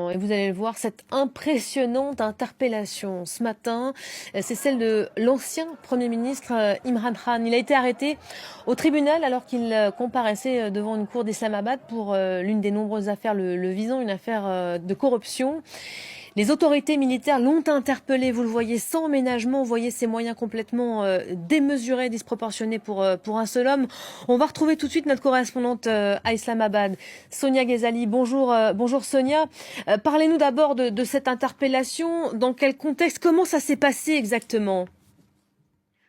Exactement. Et vous allez le voir, cette impressionnante interpellation ce matin, c'est celle de l'ancien Premier ministre Imran Khan. Il a été arrêté au tribunal alors qu'il comparaissait devant une cour d'Islamabad pour l'une des nombreuses affaires le visant, une affaire de corruption. Les autorités militaires l'ont interpellé, vous le voyez, sans ménagement. Vous voyez ces moyens complètement démesurés, disproportionnés pour un seul homme. On va retrouver tout de suite notre correspondante à Islamabad, Sonia Ghezali. Bonjour, bonjour Sonia. Parlez-nous d'abord de cette interpellation. Dans quel contexte? Comment ça s'est passé exactement?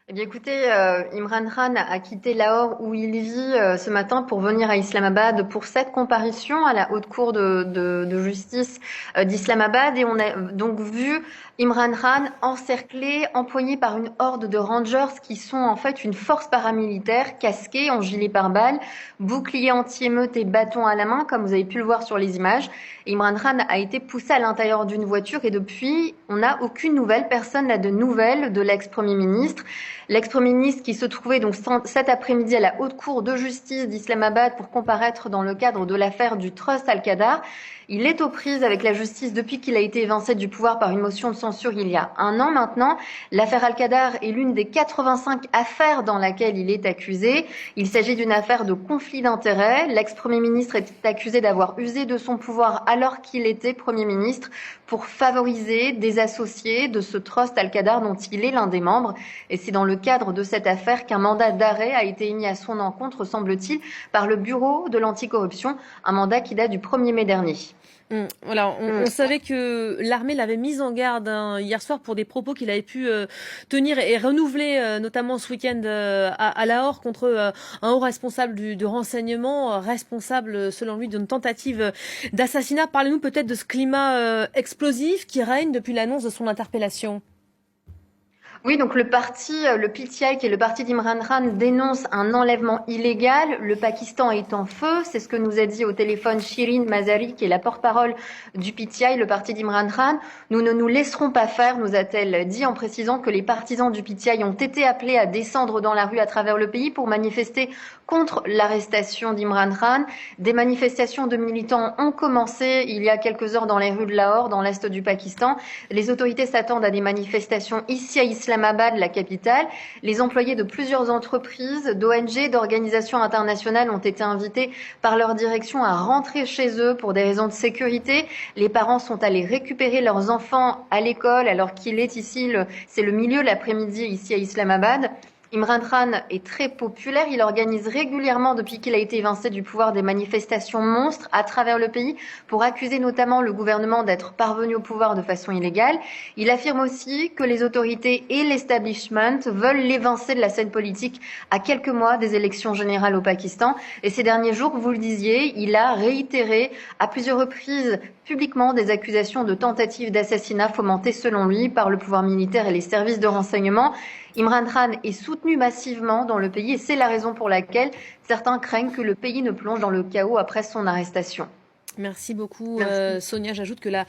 Eh bien, écoutez, Imran Khan a quitté Lahore où il vit ce matin pour venir à Islamabad pour cette comparution à la haute cour de justice d'Islamabad. Et on a donc vu Imran Khan encerclé, empoigné par une horde de rangers qui sont en fait une force paramilitaire casquée en gilet pare-balles, bouclier anti-émeute et bâton à la main, comme vous avez pu le voir sur les images. Imran Khan a été poussé à l'intérieur d'une voiture et depuis, on n'a aucune nouvelle. Personne n'a de nouvelles de l'ex-premier ministre. L'ex-premier ministre qui se trouvait donc cet après-midi à la haute cour de justice d'Islamabad pour comparaître dans le cadre de l'affaire du Trust Al-Qadar. Il est aux prises avec la justice depuis qu'il a été évincé du pouvoir par une motion de censure il y a un an maintenant. L'affaire Al-Qadar est l'une des 85 affaires dans laquelle il est accusé. Il s'agit d'une affaire de conflit d'intérêts. L'ex-premier ministre est accusé d'avoir usé de son pouvoir alors qu'il était premier ministre pour favoriser des associés de ce Trust Al-Qadar dont il est l'un des membres. Et c'est dans le cadre de cette affaire qu'un mandat d'arrêt a été émis à son encontre, semble-t-il, par le Bureau de l'anticorruption, un mandat qui date du 1er mai dernier. Voilà, on savait que l'armée l'avait mise en garde hier soir pour des propos qu'il avait pu tenir et renouveler, notamment ce week-end à Lahore, contre un haut responsable du renseignement, responsable selon lui d'une tentative d'assassinat. Parlez-nous peut-être de ce climat explosif qui règne depuis l'annonce de son interpellation. Oui, donc le PTI, qui est le parti d'Imran Khan, dénonce un enlèvement illégal. Le Pakistan est en feu. C'est ce que nous a dit au téléphone Shirin Mazari, qui est la porte-parole du PTI, le parti d'Imran Khan. Nous ne nous laisserons pas faire, nous a-t-elle dit, en précisant que les partisans du PTI ont été appelés à descendre dans la rue à travers le pays pour manifester contre l'arrestation d'Imran Khan. Des manifestations de militants ont commencé il y a quelques heures dans les rues de Lahore, dans l'est du Pakistan. Les autorités s'attendent à des manifestations ici à Islamabad, la capitale. Les employés de plusieurs entreprises, d'ONG, d'organisations internationales ont été invités par leur direction à rentrer chez eux pour des raisons de sécurité. Les parents sont allés récupérer leurs enfants à l'école alors qu'il est ici, c'est le milieu de l'après-midi ici à Islamabad. Imran Khan est très populaire. Il organise régulièrement, depuis qu'il a été évincé du pouvoir, des manifestations monstres à travers le pays pour accuser notamment le gouvernement d'être parvenu au pouvoir de façon illégale. Il affirme aussi que les autorités et l'establishment veulent l'évincer de la scène politique à quelques mois des élections générales au Pakistan. Et ces derniers jours, vous le disiez, il a réitéré à plusieurs reprises publiquement des accusations de tentative d'assassinat fomentées selon lui par le pouvoir militaire et les services de renseignement. Imran Khan est soutenu massivement dans le pays et c'est la raison pour laquelle certains craignent que le pays ne plonge dans le chaos après son arrestation. Merci beaucoup Merci. Sonia. J'ajoute que la